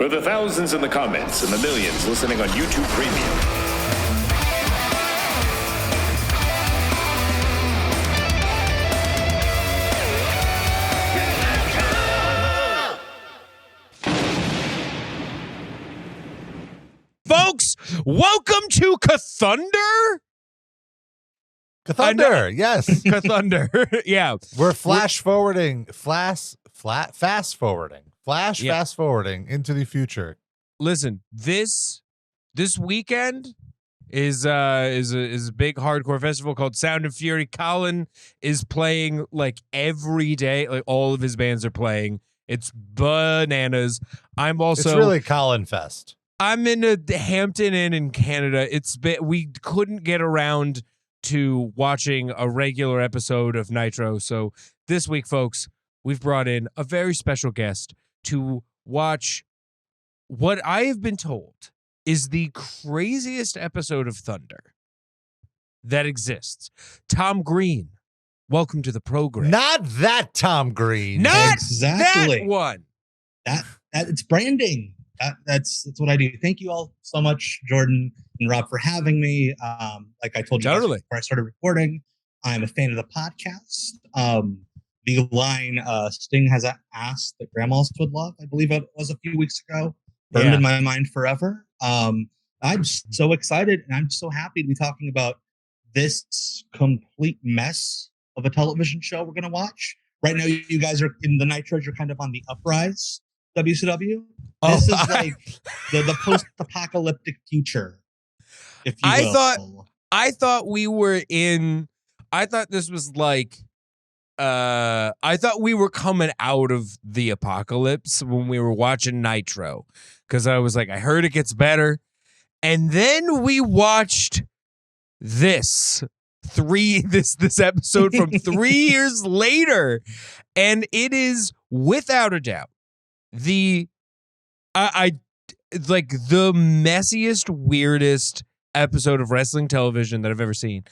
For the thousands in the comments and the millions listening on YouTube Premium. Folks, welcome to KTHUNDER. KTHUNDER, yes. KTHUNDER, yeah. We're fast forwarding into the future. Listen, this weekend is a big hardcore festival called Sound and Fury. Colin is playing like every day, like all of his bands are playing. It's bananas. It's really Colin Fest. I'm in the Hampton Inn in Canada. We couldn't get around to watching a regular episode of Knitro. So this week, folks, we've brought in a very special guest to watch what I have been told is the craziest episode of Thunder that exists. Tom Green, welcome to the program. Not that Tom Green. Not exactly that one. That it's branding. That's what I do. Thank you all so much, Jordan and Rob, for having me. Like I told you guys before I started recording, I'm a fan of the podcast. The line Sting has asked that grandmas would love, I believe it was a few weeks ago, burned in my mind forever. I'm so excited and I'm so happy to be talking about this complete mess of a television show we're going to watch. Right now, you guys are in the Nitros, you're kind of on the uprise. WCW. This is like the post-apocalyptic future, if you will. I thought we were in. I thought this was like. I thought we were coming out of the apocalypse when we were watching Knitro, because I was like, I heard it gets better, and then we watched this episode from 3 years later, and it is without a doubt the messiest, weirdest episode of wrestling television that I've ever seen.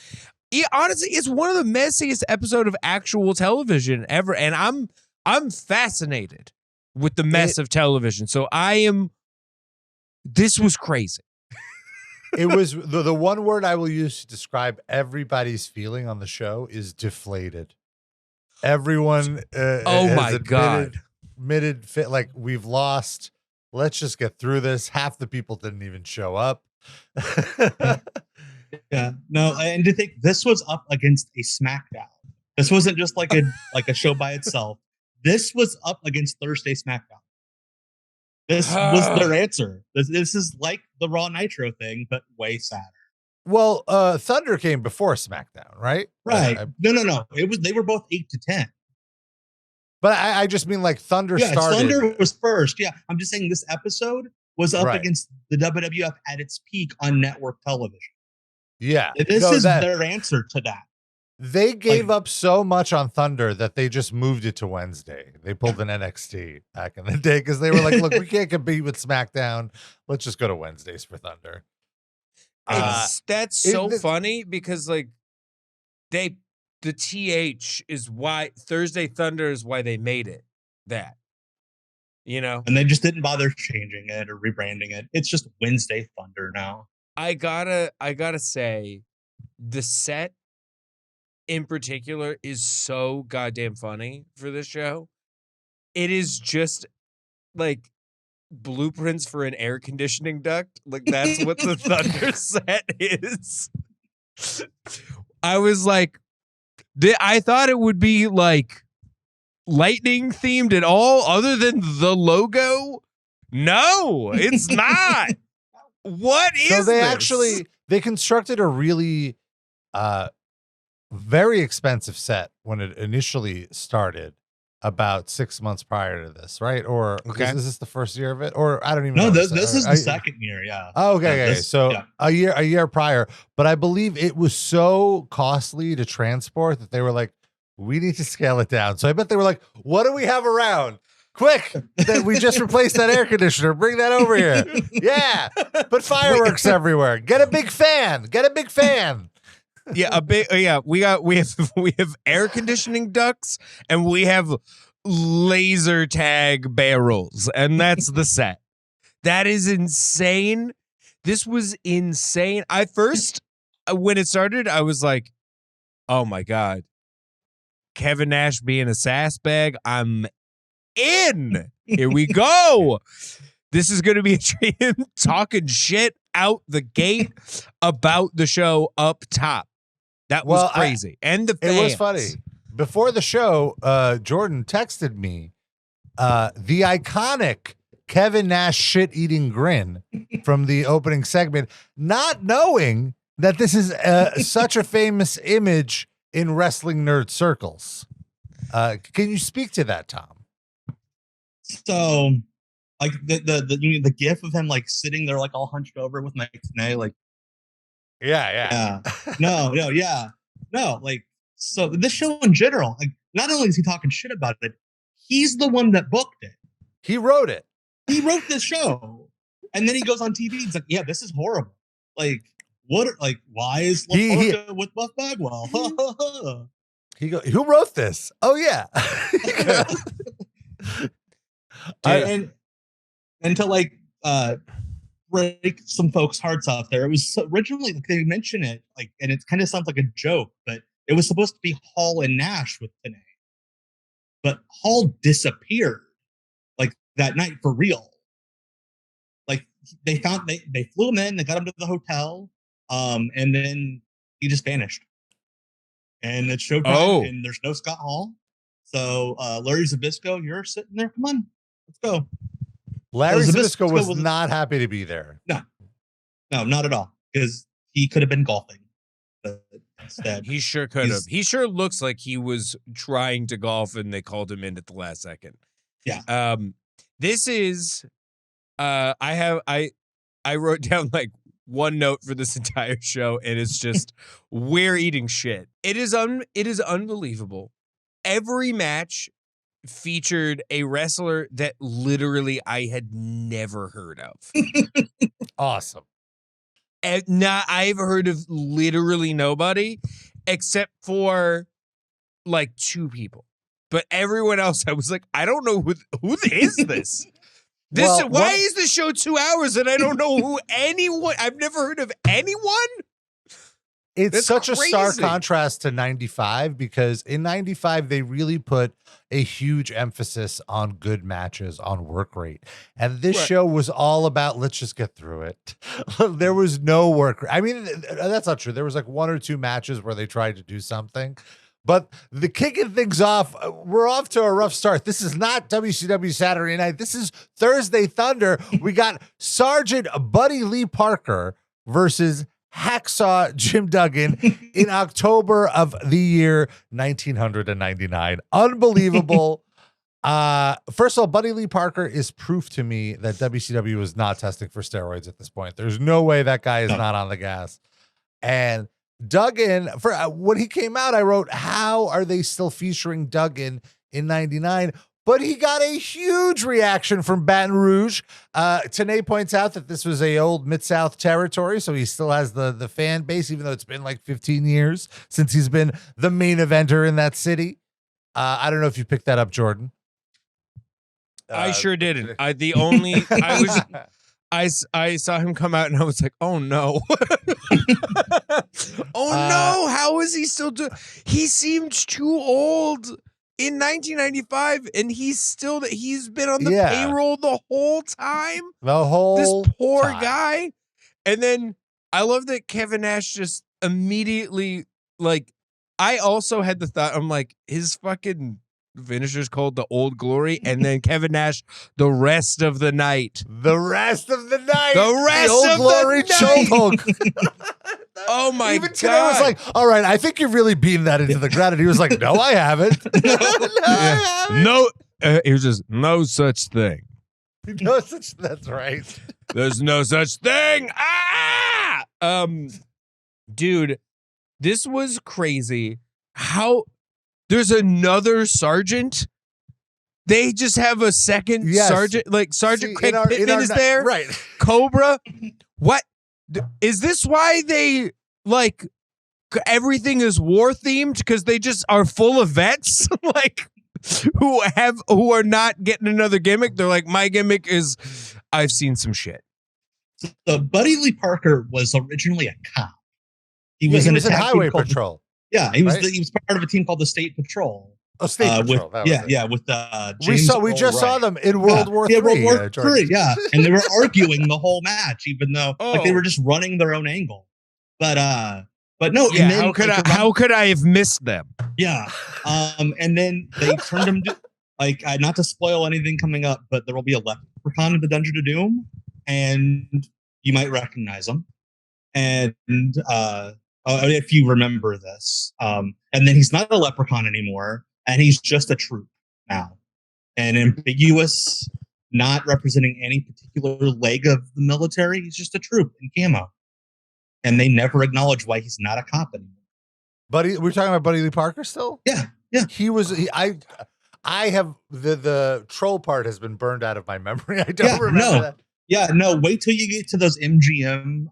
Honestly, it's one of the messiest episodes of actual television ever, and I'm fascinated with the mess of television. So this was crazy. It was the one word I will use to describe everybody's feeling on the show is deflated. Everyone admitted like we've lost. Let's just get through this. Half the people didn't even show up. Yeah, no, and to think this was up against a SmackDown. This wasn't just like a show by itself. This was up against Thursday SmackDown. This was their answer. This is like the Raw Nitro thing, but way sadder. Well, Thunder came before SmackDown, right? Right. No. They were both 8 to 10. But I just mean like Thunder started. Thunder was first. Yeah, I'm just saying this episode was up against the WWF at its peak on network television. Yeah. This is their answer to that. They gave up so much on Thunder that they just moved it to Wednesday. They pulled an NXT back in the day because they were like, look, we can't compete with SmackDown. Let's just go to Wednesdays for Thunder. That's so funny because like the TH is why Thursday Thunder is why they made it that, you know, and they just didn't bother changing it or rebranding it. It's just Wednesday Thunder now. I gotta say, the set in particular is so goddamn funny for this show. It is just like blueprints for an air conditioning duct. Like that's what the Thunder set is. I was like, I thought it would be like lightning themed at all other than the logo. No, it's not. What is so this? They constructed a really very expensive set when it initially started about 6 months prior to this, right? Or is this the first year of it? Or I don't even know. No, this is the second year, yeah. Oh, okay. So a year prior. But I believe it was so costly to transport that they were like, we need to scale it down. So I bet they were like, what do we have around? Quick, we just replaced that air conditioner. Bring that over here. Yeah. Put fireworks everywhere. Get a big fan. Yeah, we have air conditioning ducts and we have laser tag barrels, and that's the set. That is insane. This was insane. I first, when it started, I was like, oh my God. Kevin Nash being a sass bag. I'm in. Here we go. This is going to be him talking shit out the gate about the show up top. That was crazy. And the fans. It was funny. Before the show, Jordan texted me the iconic Kevin Nash shit-eating grin from the opening segment, not knowing that this is such a famous image in wrestling nerd circles. Can you speak to that, Tom? So, like the gif of him like sitting there like all hunched over with my tenay, like yeah. No, like, so this show in general, like, not only is he talking shit about it, he's the one that booked it. He wrote it. He wrote this show, and then he goes on TV. He's like, "Yeah, this is horrible. Like, what? Like, why is Parka with Buff Bagwell?" Who wrote this? Oh yeah. And to like break some folks' hearts off there. It was originally, like, they mention it like, and it kind of sounds like a joke, but it was supposed to be Hall and Nash with tenay, but Hall disappeared like that night for real. Like they flew him in, they got him to the hotel, and then he just vanished. And it's showtime, and there's no Scott Hall. So Larry Zbyszko, you're sitting there. Come on, let's go. Larry Zbyszko was not happy to be there. No, not at all. Because he could have been golfing. But instead, he sure could have. He sure looks like he was trying to golf and they called him in at the last second. Yeah. This is I wrote down like one note for this entire show, and it's just we're eating shit. It is unbelievable. Every match featured a wrestler that literally I had never heard of. Awesome. And I've heard of literally nobody except for like two people. But everyone else, I was like, I don't know who is this? Why is the show 2 hours and I don't know who anyone? I've never heard of anyone. It's such a stark contrast to 95, because in 95, they really put a huge emphasis on good matches, on work rate. And this show was all about, let's just get through it. There was no work. I mean, that's not true. There was like 1 or 2 matches where they tried to do something. But the kicking things off, we're off to a rough start. This is not WCW Saturday Night. This is Thursday Thunder. We got Sergeant Buddy Lee Parker versus Hacksaw Jim Duggan in October of the year 1999. Unbelievable. First of all, Buddy Lee Parker is proof to me that WCW is not testing for steroids at this point. There's no way that guy is not on the gas. And Duggan, for when he came out, I wrote, how are they still featuring Duggan in 99? But he got a huge reaction from Baton Rouge. Tenay points out that this was a old Mid-South territory, so he still has the fan base, even though it's been like 15 years since he's been the main eventer in that city. I don't know if you picked that up, Jordan. I sure didn't. I saw him come out and I was like, oh no. No, how is he still doing? He seemed too old in 1995, and he's been on the payroll the whole time. This poor guy. And then I love that Kevin Nash just immediately, like, I also had the thought, I'm like, his fucking finisher's called the Old Glory, and then Kevin Nash, the rest of the night. The rest of the night. The rest Old of Glory the night. Oh my Even God. today was like, all right, I think you're really beating that into the ground. And he was like, no, I haven't. It was just no such thing. That's right. There's no such thing. Dude, this was crazy. How there's another sergeant. They just have a second sergeant, like Sergeant Craig Pittman is there. Right. Cobra. What? Is this why they like everything is war themed? Because they just are full of vets, like who are not getting another gimmick. They're like, my gimmick is I've seen some shit. So Buddy Lee Parker was originally a cop. He was in a tag team Highway called Patrol. he was part of a team called the State Patrol. Oh, State Patrol. With James we just Earl saw Wright. them in World War III. World War III, yeah. And they were arguing the whole match, even though like they were just running their own angle. But no, Yeah, and then, how could I have missed them? Yeah. And then they turned him to not to spoil anything coming up, but there will be a leprechaun in the Dungeon of Doom, and you might recognize him. And if you remember this, and then he's not a leprechaun anymore, and he's just a troop now, and ambiguous, not representing any particular leg of the military. He's just a troop in camo, and they never acknowledge why he's not a cop anymore. Buddy, we're talking about Buddy Lee Parker still? Yeah. He was. I have the troll part has been burned out of my memory. I don't remember that. Yeah, no, wait till you get to those MGM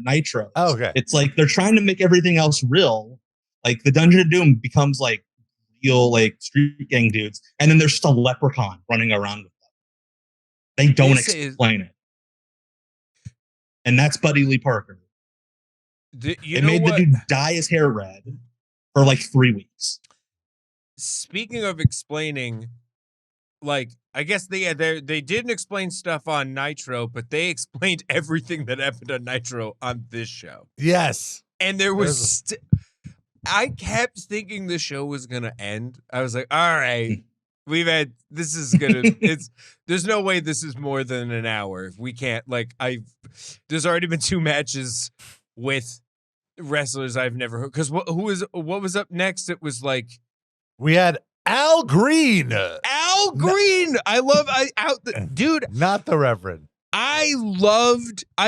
Nitros. Oh, okay. It's like they're trying to make everything else real. Like the Dungeon of Doom becomes like real, like street gang dudes. And then there's just a leprechaun running around with them. They don't explain it. And that's Buddy Lee Parker. They made the dude dye his hair red for like 3 weeks. Speaking of explaining, like, I guess they didn't explain stuff on Nitro, but they explained everything that happened on Nitro on this show. Yes. And there was... I kept thinking the show was going to end. I was like, all right, this is going to... There's no way this is more than an hour. We can't, there's already been 2 matches with wrestlers I've never heard. Because what was up next? It was like... We had Al Green. Al Green. Dude. Not the Reverend. I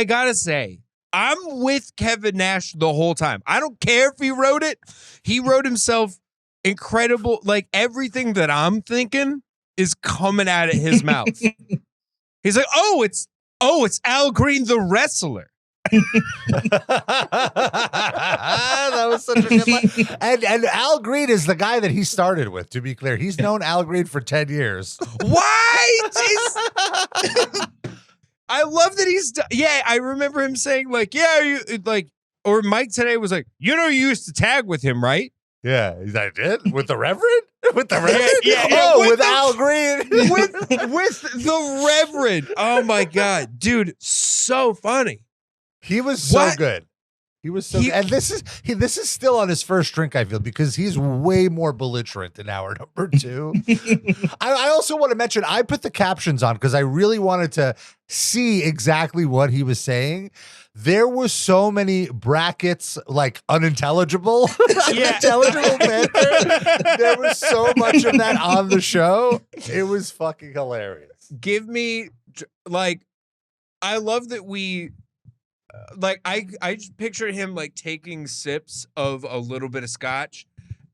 gotta say, I'm with Kevin Nash the whole time. I don't care if he wrote it. He wrote himself incredible. Like everything that I'm thinking is coming out of his mouth. He's like, it's Al Green, the wrestler. That was such a good line. And Al Green is the guy that he started with, to be clear. He's known Al Green for 10 years. What? I love that I remember him saying or Mike today was like, you used to tag with him, right? Yeah, I did? With the Reverend? With the Reverend? Yeah, with Al Green. with the Reverend. Oh my God. Dude, so funny. He was so good. He was so good. And this is still on his first drink, I feel, because he's way more belligerent in hour number 2. I also want to mention, I put the captions on because I really wanted to see exactly what he was saying. There was so many brackets, like unintelligible. Unintelligible banter. There was so much of that on the show. It was fucking hilarious. Give me, I love that we... I just pictured him taking sips of a little bit of scotch,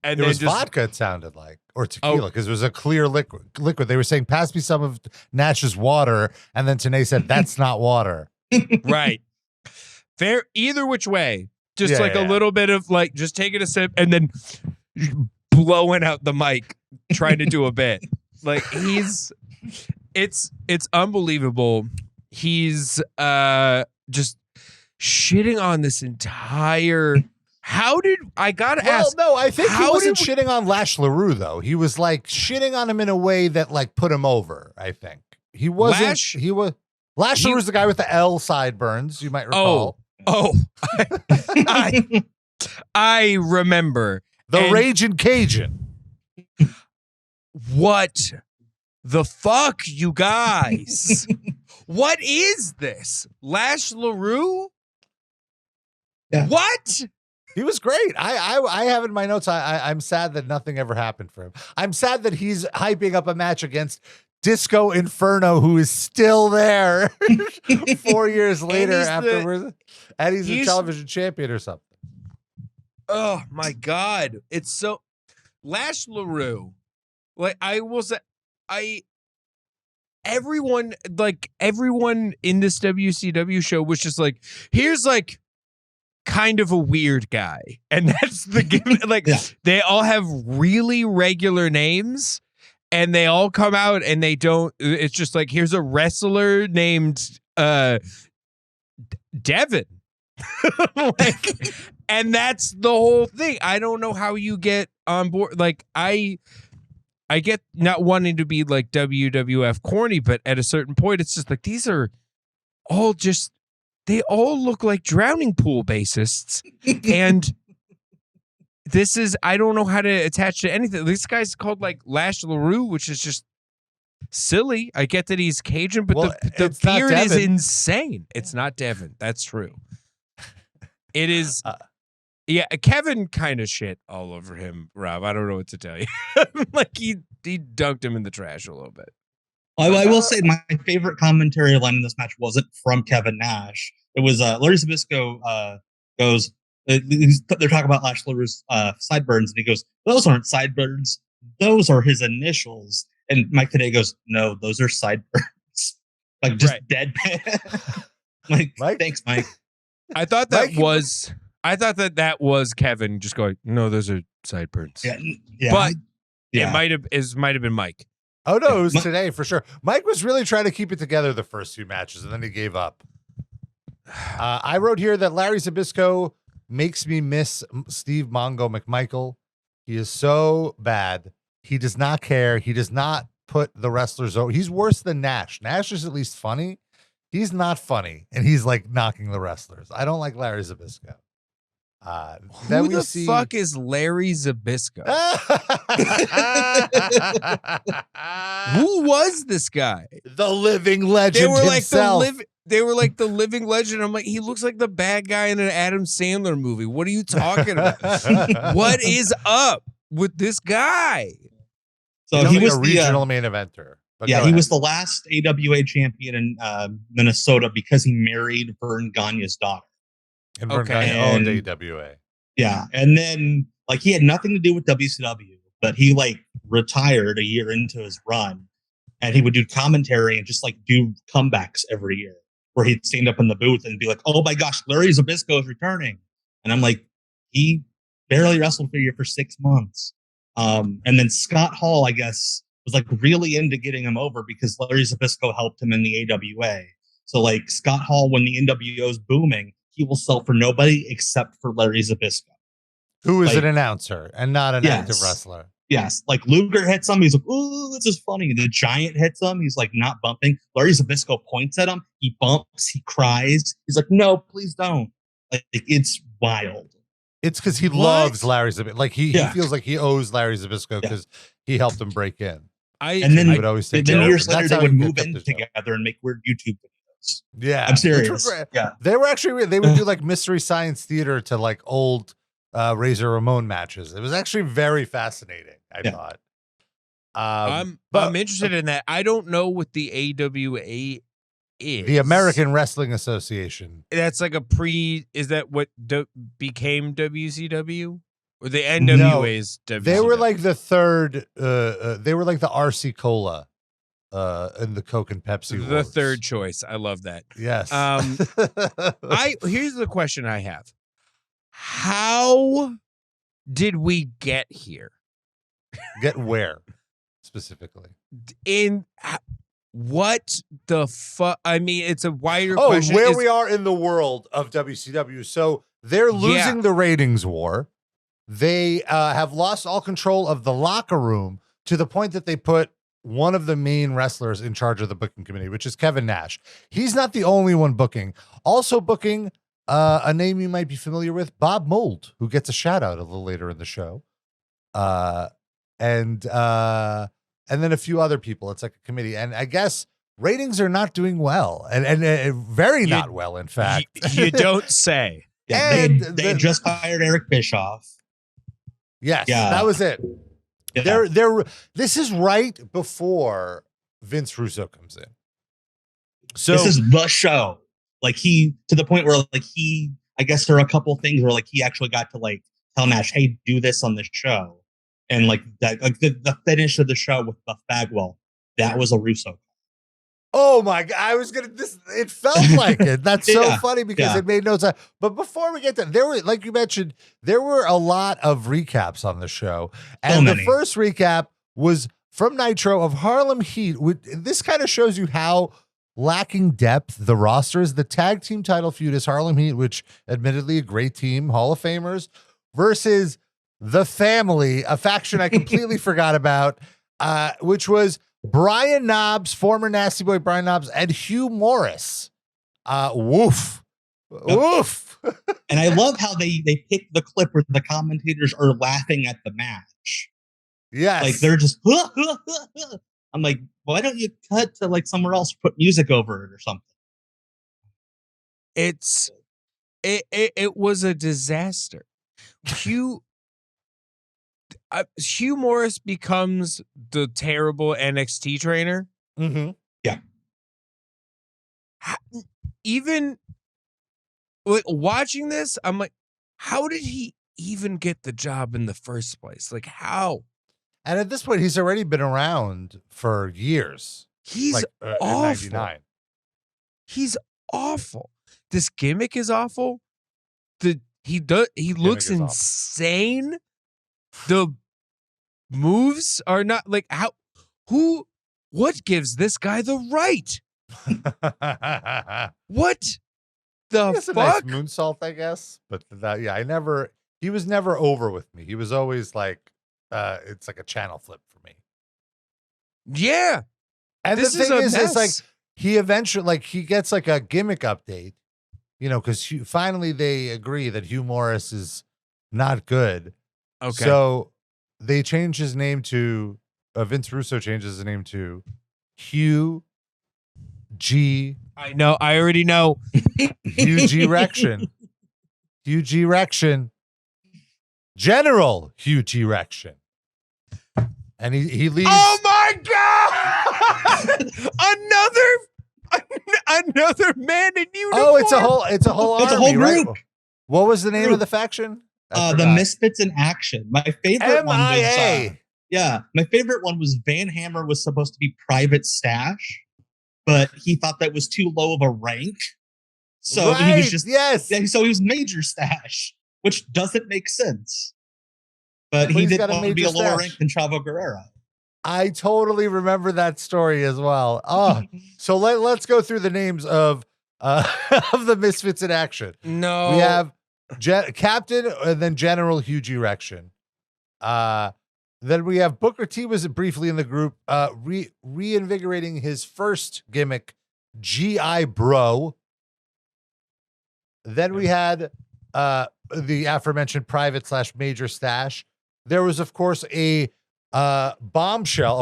and it was vodka. It sounded like, or tequila, because it was a clear liquid. They were saying, "Pass me some of Nash's water," and then Tenay said, "That's not water." Right. Fair. Either which way, just a little bit of just taking a sip and then blowing out the mic, trying to do a bit. It's unbelievable. He's just shitting on this entire... I gotta ask... Well, no, I think he wasn't shitting on Lash Leroux, though. He was shitting on him in a way that put him over, I think. He wasn't... Lash Leroux's the guy with the L sideburns, you might recall. I remember. The Raging Cajun. What the fuck, you guys? What is this? Lash Leroux? Yeah. What? He was great. I have in my notes, I'm sad that nothing ever happened for him. I'm sad that he's hyping up a match against Disco Inferno, who is still there 4 years later afterwards. And he's a television champion or something. Oh my God. It's so... Lash Leroux. I will say... Everyone in this WCW show was just here's kind of a weird guy, and that's the given. They all have really regular names, and they all come out and they don't. It's just like, here's a wrestler named Devin. Like, and that's the whole thing. I don't know how you get on board. Like, I get not wanting to be like WWF corny, but at a certain point, it's just like, these are all just, they all look like drowning pool bassists. And this is, I don't know how to attach to anything. This guy's called like Lash Leroux, which is just silly. I get that he's Cajun, but the beard is insane. It's not Devin. That's true. It is. Yeah, Kevin kind of shit all over him, Rob. I don't know what to tell you. Like he dunked him in the trash a little bit. I will say my favorite commentary line in this match wasn't from Kevin Nash. It was Larry Zbyszko goes, they're talking about Lash Leroux's sideburns, and he goes, "Those aren't sideburns. Those are his initials." And Mike Tenay goes, "No, those are sideburns." Like just deadpan. Like, Mike? Thanks, Mike. I thought that was Kevin just going, "No, those are sideburns." Yeah. But it might have been Mike. Oh no, it was today for sure. Mike was really trying to keep it together the first few matches, and then he gave up. I wrote here that Larry Zbyszko makes me miss Steve Mongo McMichael. He is so bad. He does not care. He does not put the wrestlers over. He's worse than Nash. Nash is at least funny. He's not funny, and he's like knocking the wrestlers. I don't like Larry Zbyszko. Who the fuck is Larry Zbyszko? Who was this guy? The living legend himself. They were like the living legend. I'm like, he looks like the bad guy in an Adam Sandler movie. What are you talking about? What is up with this guy? So he was a regional main eventer. Yeah, he was the last AWA champion in Minnesota because he married Vern Gagne's daughter. And Vern Gagne owned AWA. Yeah, and then like he had nothing to do with WCW, but he like retired a year into his run, and he would do commentary and just like do comebacks every year, where he'd stand up in the booth and be like, "Oh my gosh, Larry Zbyszko is returning," and I'm like, he barely wrestled for you for 6 months, and then Scott Hall, I guess, was like really into getting him over because Larry Zbyszko helped him in the AWA. So like Scott Hall, when the NWO is booming, he will sell for nobody except for Larry Zbyszko, who is an announcer and not an active wrestler. Yes, like Luger hits him, he's like, "Ooh, this is funny." The Giant hits him, he's like not bumping. Larry Zbyszko points at him, he bumps, he cries. He's like, "No, please don't." Like it's wild. It's because he loves Larry Zbyszko. Like he feels like he owes Larry Zbyszko because he helped him break in. Then would always say years later they would move in together and make weird YouTube videos. Yeah, I'm serious. Yeah, they would do like Mystery Science Theater to like old Razor Ramon matches. It was actually very fascinating. I thought. I'm interested in that. I don't know what the AWA is. The American Wrestling Association. That's like is that what became WCW? Or the NWA's WCW? They were like the third. They were like the RC Cola, in the Coke and Pepsi. The wars. Third choice. I love that. Yes. Here's the question I have: how did we get here? Get where specifically? In what the fuck? I mean, it's a wider question. Where we are in the world of WCW. So they're losing the ratings war. They have lost all control of the locker room to the point that they put one of the main wrestlers in charge of the booking committee, which is Kevin Nash. He's not the only one booking. Also booking a name you might be familiar with, Bob Mould, who gets a shout out a little later in the show. And then a few other people. It's like a committee. And I guess ratings are not doing well and very not well, in fact. You don't say. Yeah, they just hired Eric Bischoff. Yes, that was it. Yeah. This is right before Vince Russo comes in. So this is the show. Like to the point where like I guess there are a couple things where like he actually got to like tell Nash, "Hey, do this on this show." And like that, like the finish of the show with Buff Bagwell, that was a Russo. Oh my God. It felt like it. That's so funny because it made no sense. But before we get to there were, like you mentioned, there were a lot of recaps on the show. And the first recap was from Nitro of Harlem Heat. This kind of shows you how lacking depth the roster is. The tag team title feud is Harlem Heat, which admittedly a great team, Hall of Famers, versus the Family, a faction I completely forgot about, which was Brian Knobbs, former Nasty Boy Brian Knobbs, and Hugh Morrus. Woof. Woof. And I love how they pick the clip where the commentators are laughing at the match. Yes. Like they're just, I'm like, why don't you cut to like somewhere else, put music over it or something? It was a disaster. Hugh Morrus becomes the terrible NXT trainer. Mm-hmm. Yeah. Even like watching this, I'm like, how did he even get the job in the first place? Like how? And at this point, he's already been around for years. He's like, awful. 99. He's awful. This gimmick is awful. He looks insane. The moves are not like what gives this guy the right? What the fuck? A nice moonsault, I guess. But he was never over with me. He was always like, it's like a channel flip for me. Yeah. And this the thing is, mess. it's like he eventually, like, he gets like a gimmick update, because finally they agree that Hugh Morrus is not good. Okay. So they change his name to, Vince Russo changes his name to Hugh G. I know. I already know. Hugh G. Rection. Hugh G. Rection. General Hugh G. Rection. And he leaves. Oh my God! another man in uniform. Oh, it's a whole army, It's a whole group. Right? What was the name of the faction? The Misfits in Action. My favorite one was my favorite one was Van Hammer was supposed to be Private Stash, but he thought that was too low of a rank. So he was just so he was Major Stash, which doesn't make sense. But he didn't want to be a lower rank than Chavo Guerrero. I totally remember that story as well. Oh, so let's go through the names of the Misfits in Action. No, we have Captain and then General Hugh G. Rection. Then we have Booker T was briefly in the group, reinvigorating his first gimmick, G.I. Bro. Then we had the aforementioned Private/Major Stash. There was, of course, a bombshell,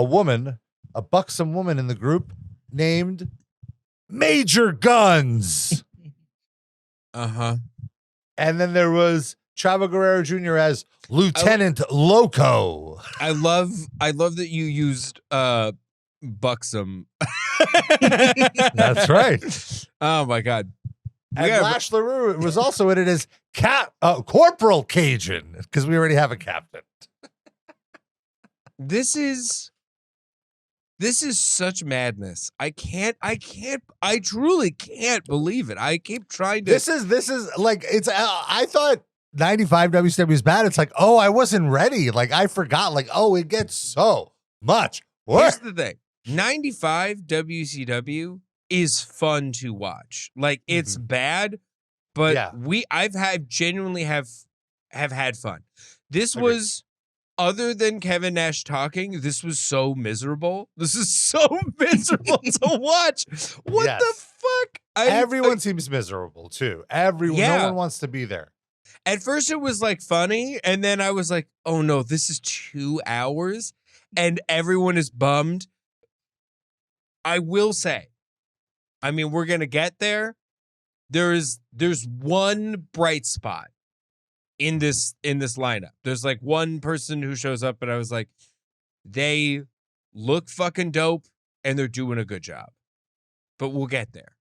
a buxom woman in the group named Major Guns. Uh-huh. And then there was Chavo Guerrero Jr. as Lieutenant Loco. I love that you used buxom. That's right. Oh my God. And Lash Leroux was also in it as Corporal Cajun, because we already have a captain. This is such madness. I truly can't believe it. I keep trying to. This is like, it's, I thought 95 WCW was bad. It's like, oh, I wasn't ready. Like, I forgot. Like, oh, it gets so much worse. Here's the thing. 95 WCW is fun to watch. Like, it's bad, but I've genuinely have had fun. This was, other than Kevin Nash talking, this was so miserable. This is so miserable to watch. What the fuck? Everyone seems miserable too. No one wants to be there. At first it was like funny, and then I was like, oh no, this is 2 hours and everyone is bummed. I will say, I mean, we're gonna get there. There's one bright spot in this lineup. There's like one person who shows up and I was like, they look fucking dope and they're doing a good job. But we'll get there.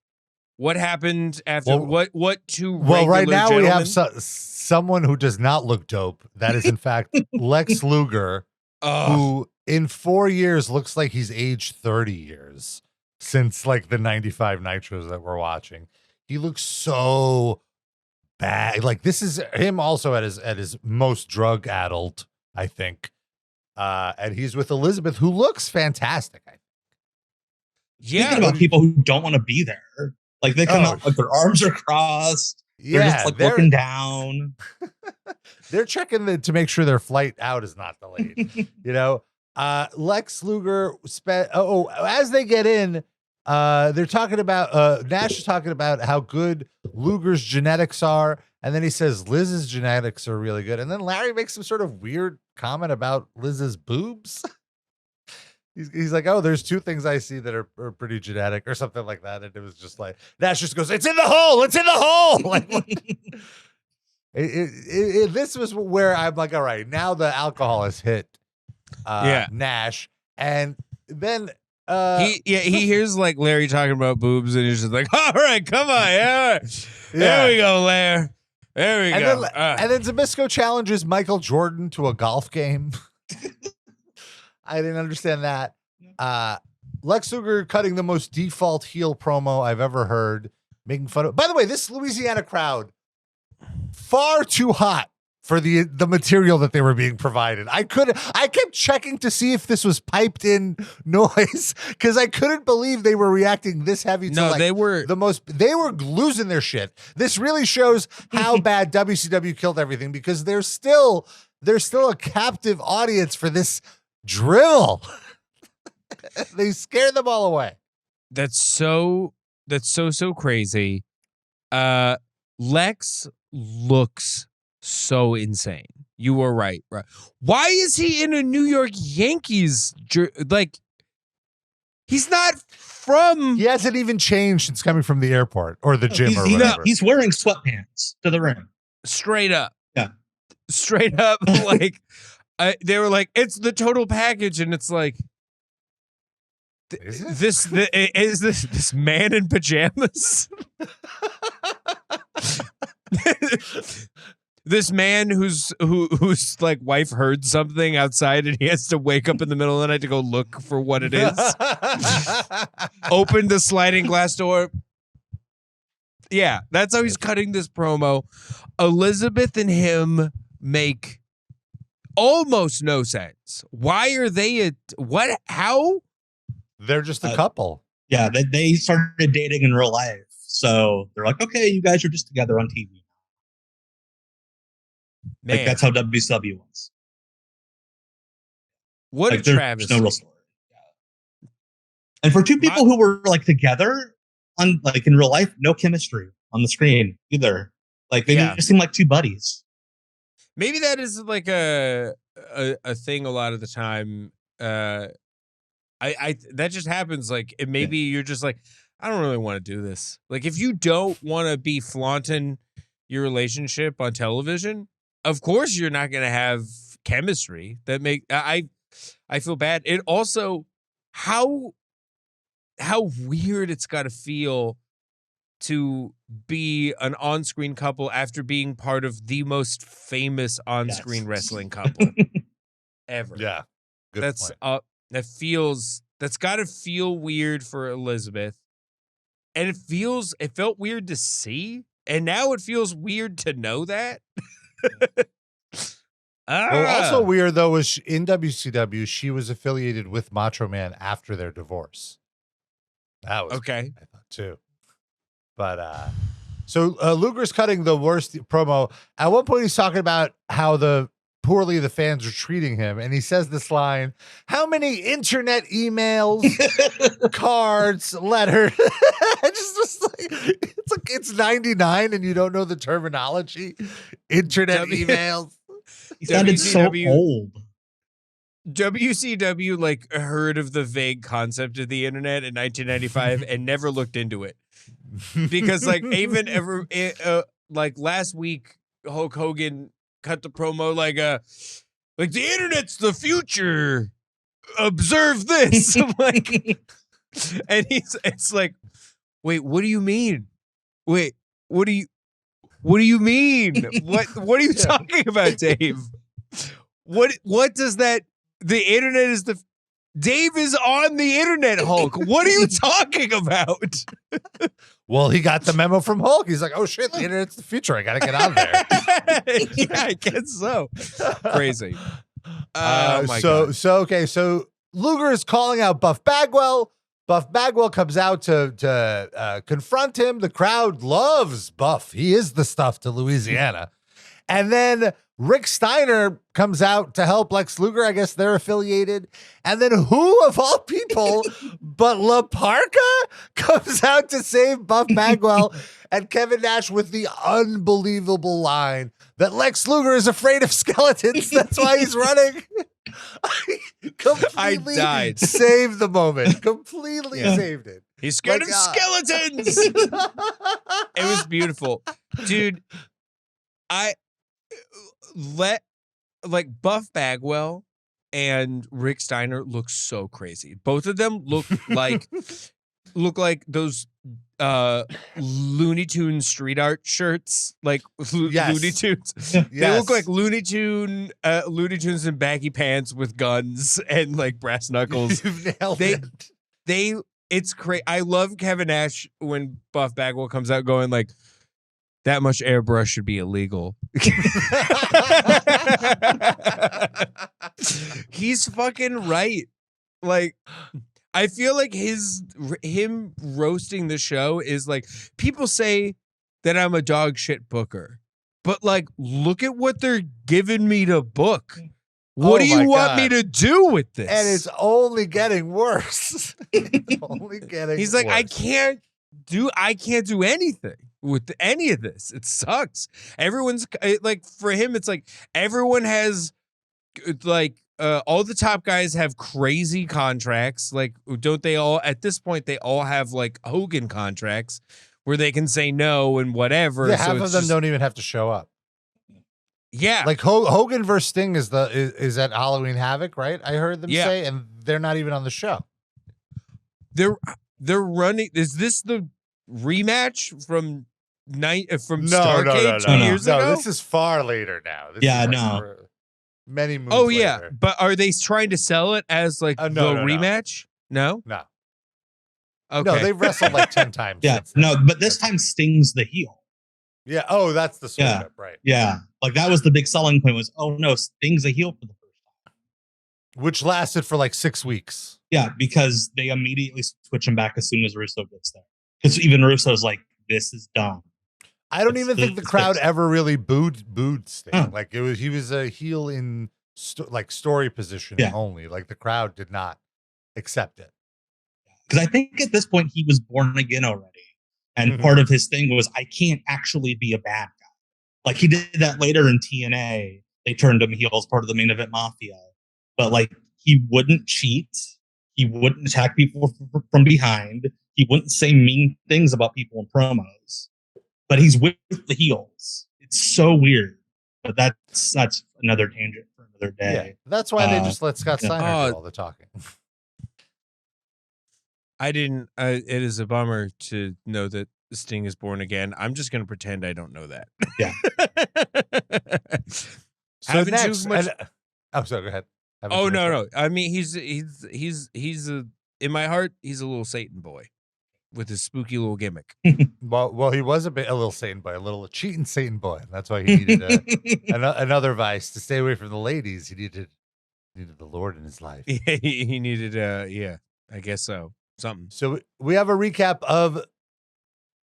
What happened after what two regular right now gentlemen? We have someone who does not look dope. That is in fact Lex Luger, who in 4 years looks like he's aged 30 years since like the 95 Nitros that we're watching. He looks so bad. Like, this is him also at his most drug addled, I think. And he's with Elizabeth, who looks fantastic. Yeah. Thinking about people who don't want to be there. Like they come out like their arms are crossed. They're just like looking down. They're checking to make sure their flight out is not delayed. Lex Luger as they get in, they're talking about Nash is talking about how good Luger's genetics are, and then he says Liz's genetics are really good, and then Larry makes some sort of weird comment about Liz's boobs. He's like, oh, there's two things I see that are pretty genetic or something like that. And it was just like, Nash just goes, it's in the hole. It's in the hole. Like, this was where I'm like, all right, now the alcohol has hit Nash. And then he hears like Larry talking about boobs and he's just like, all right, come on. Yeah. There we go, Larry. There we go. And then Zbyszko challenges Michael Jordan to a golf game. I didn't understand that. Lex Luger cutting the most default heel promo I've ever heard, making fun of. By the way, this Louisiana crowd, far too hot for the material that they were being provided. I kept checking to see if this was piped in noise because I couldn't believe they were reacting this heavy to they were losing their shit. This really shows how bad WCW killed everything because there's still a captive audience for this drill. They scare them all away. That's so crazy. Lex looks so insane. You were right. Why is he in a New York Yankees like he's not from He hasn't even changed since coming from the airport or the gym or whatever. He's wearing sweatpants to the ring. Straight up. Yeah. Straight up like they were like, it's the total package, and it's like, is this man in pajamas? This man whose like wife heard something outside, and he has to wake up in the middle of the night to go look for what it is. Open the sliding glass door. Yeah, that's how he's cutting this promo. Elizabeth and him make almost no sense. Why are they how? They're just a couple. Yeah, they started dating in real life. So they're like, okay, you guys are just together on TV. Man. Like that's how WCW was. What like, a travesty. There's no real story. Yeah. And for two people who were like together on like in real life, no chemistry on the screen either. Like they just seem like two buddies. Maybe that is like a thing a lot of the time. I that just happens. Like maybe you're just like, I don't really want to do this. Like if you don't want to be flaunting your relationship on television, of course you're not going to have chemistry. I feel bad. It also how weird it's got to feel to be an on-screen couple after being part of the most famous on-screen wrestling couple ever. Yeah. That's that's got to feel weird for Elizabeth. And it felt weird to see, and now it feels weird to know that. Well, also weird though was in WCW she was affiliated with Macho Man after their divorce. That was okay. I thought too. But so Luger's cutting the worst promo. At one point he's talking about how poorly the fans are treating him, and he says this line: how many internet emails, cards, letters? It's 99 and you don't know the terminology. Internet emails. He sounded so old. WCW like heard of the vague concept of the internet in 1995 and never looked into it. Because like even like last week Hulk Hogan cut the promo like the internet's the future. Observe this. Like, and it's like, wait, what do you mean? Wait, what do you mean? What are you talking about, Dave? What does that? The internet is Dave is on the internet, Hulk. What are you talking about? Well, he got the memo from Hulk. He's like, oh shit, the internet's the future. I gotta get out of there. Yeah, I guess so. Crazy. Oh my God. So Luger is calling out Buff Bagwell. Buff Bagwell comes out to confront him. The crowd loves Buff. He is the stuff to Louisiana. And then Rick Steiner comes out to help Lex Luger. I guess they're affiliated. And then who of all people but La Parka comes out to save Buff Bagwell and Kevin Nash with the unbelievable line that Lex Luger is afraid of skeletons. That's why he's running. I died. Saved the moment. Completely saved it. He's scared of skeletons. It was beautiful. Dude, Buff Bagwell and Rick Steiner look so crazy. Both of them look like those Looney Tunes street art shirts, like Looney Tunes. They look like Looney Tunes in baggy pants with guns and like brass knuckles. You've nailed it. It's crazy. I love Kevin Nash when Buff Bagwell comes out going like, that much airbrush should be illegal. He's fucking right. Like, I feel like him roasting the show is like, people say that I'm a dog shit booker, but like, look at what they're giving me to book. What do you want me to do with this? And it's only getting worse. It's only getting He's like, worse. I can't do anything with any of this. It sucks. Everyone's like, for him, it's like everyone has like all the top guys have crazy contracts. Like, don't they all at this point? They all have like Hogan contracts where they can say no and whatever. Yeah, half of them don't even have to show up. Yeah, like Hogan versus Sting is at Halloween Havoc, right? I heard them say, and they're not even on the show. They're running. Is this the rematch from Starrcade 2 years ago? No, this is far later now. This is many moons. Oh yeah, later. but are they trying to sell it as like the rematch? No. Okay. No, they've wrestled like 10 times. Yeah, no, but this time Sting's the heel. Yeah. Oh, that's the switch up, right? Yeah, like that was the big selling point. Was no, Sting's a heel for the first time, which lasted for like 6 weeks. Yeah, because they immediately switch him back as soon as Russo gets there. Because even Russo's like, "This is dumb." I don't even think the crowd ever really booed Sting. Like he was a heel in story positioning only. Like the crowd did not accept it. Because I think at this point he was born again already. And part of his thing was, I can't actually be a bad guy. Like he did that later in TNA. They turned him heel as part of the Main Event Mafia. But like, he wouldn't cheat. He wouldn't attack people from behind. He wouldn't say mean things about people in promos. But he's with the heels. It's so weird. But that's another tangent for another day. Yeah, that's why they just let Scott Steiner do all the talking. I didn't. It is a bummer to know that Sting is born again. I'm just going to pretend I don't know that. Yeah. So next, I'm sorry. Go ahead. Oh no. I mean, he's in my heart. He's a little Satan boy with his spooky little gimmick. well, he was a little Satan boy, a little cheating Satan boy. That's why he needed another vice to stay away from the ladies. He needed the Lord in his life. He needed. I guess so. Something. So we have a recap of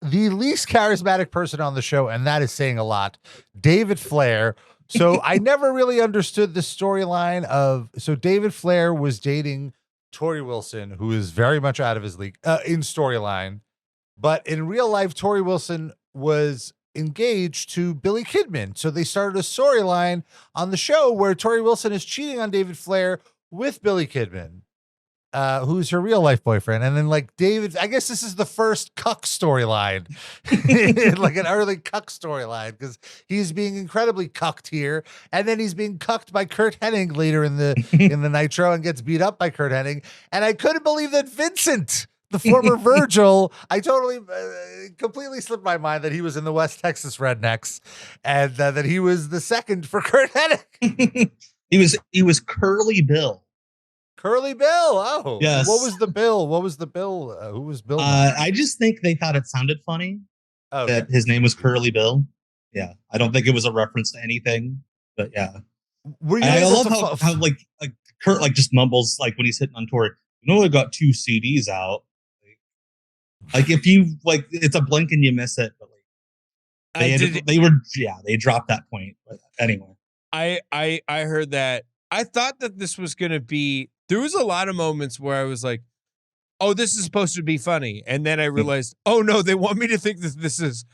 the least charismatic person on the show, and that is saying a lot. David Flair. So I never really understood the storyline of. So David Flair was dating Tori Wilson, who is very much out of his league in storyline, but in real life, Tori Wilson was engaged to Billy Kidman. So they started a storyline on the show where Tori Wilson is cheating on David Flair with Billy Kidman. Who's her real life boyfriend. And then like David, I guess this is the first cuck storyline, like an early cuck storyline, because he's being incredibly cucked here. And then he's being cucked by Kurt Hennig later in the Nitro and gets beat up by Kurt Hennig. And I couldn't believe that Vincent, the former Virgil, I totally completely slipped my mind that he was in the West Texas Rednecks and that he was the second for Kurt Hennig. He was Curly Bill. Curly Bill. Oh, yes. What was the bill? Who was Bill? I just think they thought it sounded funny that his name was Curly Bill. Yeah. I don't think it was a reference to anything, but yeah. Were you I able love to how like Kurt like just mumbles like when he's hitting on tour. You know, I got 2 CDs out. Like if you like, it's a blink and you miss it. But like they dropped that point. But anyway, I heard that. I thought that this was gonna be. There was a lot of moments where I was like, "Oh, this is supposed to be funny," and then I realized, "Oh no, they want me to think that this is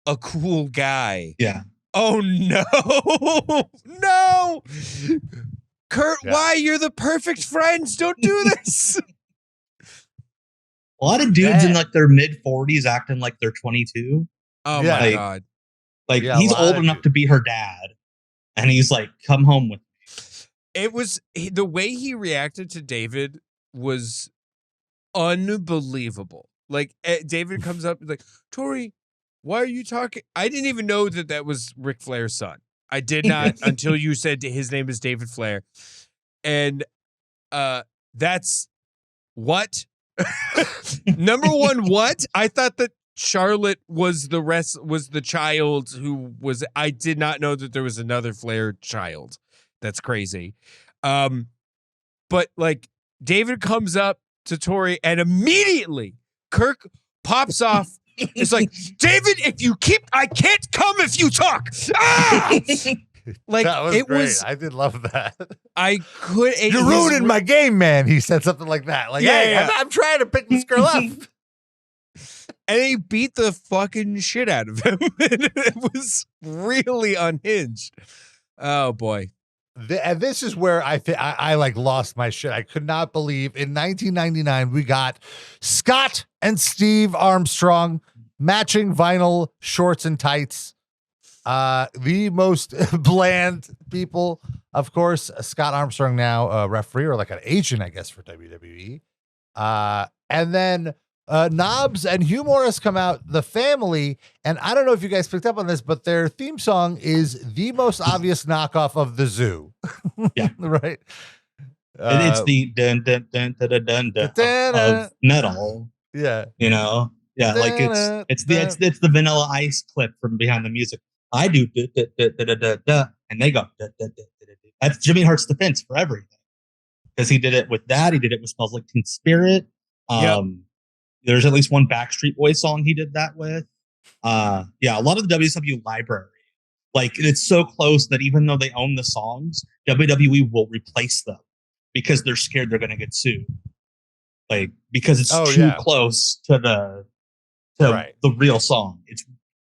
a cool guy." yeah. Oh no, no, Kurt, Yeah. why? You're the perfect friends. Don't do this. A lot of dudes in like their mid 40s acting like they're 22. Oh Yeah. my God. Like Yeah, he's a lot old of enough to be her dad, and he's like, "Come home with me." It was the way he reacted to David was unbelievable. Like David comes up and like, Tori, why are you talking? I didn't even know that was Ric Flair's son. I did not until you said his name is David Flair. And that's what? Number one, what? I thought that Charlotte was the child who was. I did not know that there was another Flair child. That's crazy. But like David comes up to Tori and immediately Kirk pops off. It's like, David, I can't come if you talk. Ah! Like that was it great. was. I did love that. I could. You're ruining my game, man. He said something like that. Like, Yeah, hey, yeah. I'm trying to pick this girl up. And he beat the fucking shit out of him. It was really unhinged. Oh boy. And this is where I like lost my shit. I could not believe in 1999 we got Scott and Steve Armstrong matching vinyl shorts and tights. The most bland people, of course. Scott Armstrong now a referee or like an agent, I guess, for WWE. And then Knobs and Hugh Morrus come out, the family, and I don't know if you guys picked up on this, but their theme song is the most obvious knockoff of the Zoo. Yeah. Right. It's the dun dun dun dun dun dun, dun of metal. Yeah. You know? Yeah, like it's the Vanilla Ice clip from Behind the Music. I do da, da, da, da, da, da, da, and they go da, da, da, da, da. That's Jimmy Hart's defense for everything. Because he did it with that, he did it with Smells Like Teen Spirit. There's at least one Backstreet Boys song he did that with. Yeah, a lot of the WCW library. Like it's so close that even though they own the songs, WWE will replace them because they're scared they're gonna get sued. Like because it's too close to the real song. It's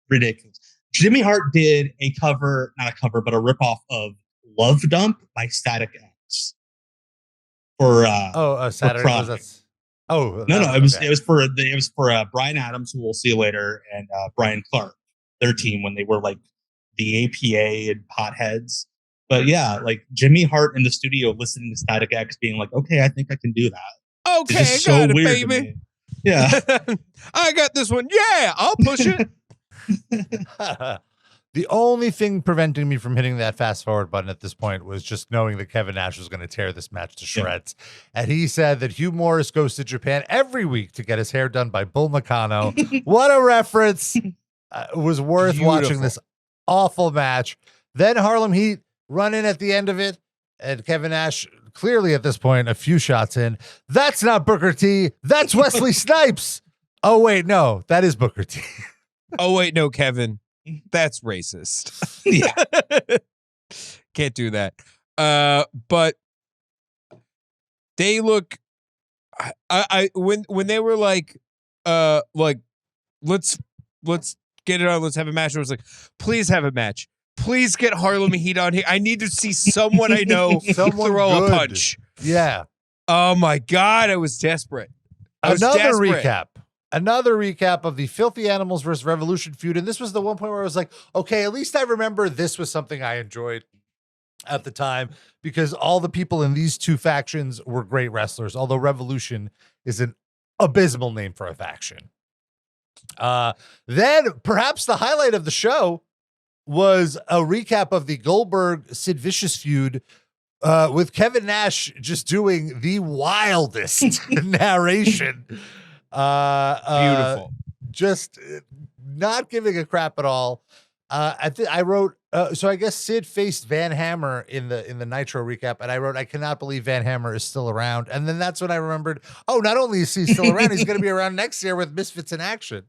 ridiculous. Jimmy Hart did a cover, not a cover, but a ripoff of Love Dump by Static X. For Saturday. It was for Brian Adams, who we'll see later, and Brian Clark, their team when they were like the APA and potheads. But yeah, like Jimmy Hart in the studio listening to Static X being like, okay, I think I can do that. Okay, I got it, baby. Yeah. I got this one. Yeah, I'll push it. The only thing preventing me from hitting that fast forward button at this point was just knowing that Kevin Nash was going to tear this match to shreds. Yeah. And he said that Hugh Morrus goes to Japan every week to get his hair done by Bull Nakano. What a reference. It was worth watching this awful match. Then Harlem Heat run in at the end of it. And Kevin Nash, clearly at this point, a few shots in. That's not Booker T. That's Wesley Snipes. Oh, wait, no, that is Booker T. Oh, wait, no, Kevin. That's racist. Yeah. Can't do that. But they look when they were like let's get it on, let's have a match. I was like, please have a match. Please get Harlem Heat on here. I need to see someone I know throw a punch. Yeah. Oh my God, I was desperate. Another recap of the Filthy Animals versus Revolution feud. And this was the one point where I was like, okay, at least I remember this was something I enjoyed at the time because all the people in these two factions were great wrestlers, although Revolution is an abysmal name for a faction. Then perhaps the highlight of the show was a recap of the Goldberg-Sid Vicious feud with Kevin Nash just doing the wildest narration. Beautiful. Just not giving a crap at all. I wrote. So I guess Sid faced Van Hammer in the Nitro recap, and I wrote, I cannot believe Van Hammer is still around. And then that's when I remembered, oh, not only is he still around, he's going to be around next year with Misfits in Action.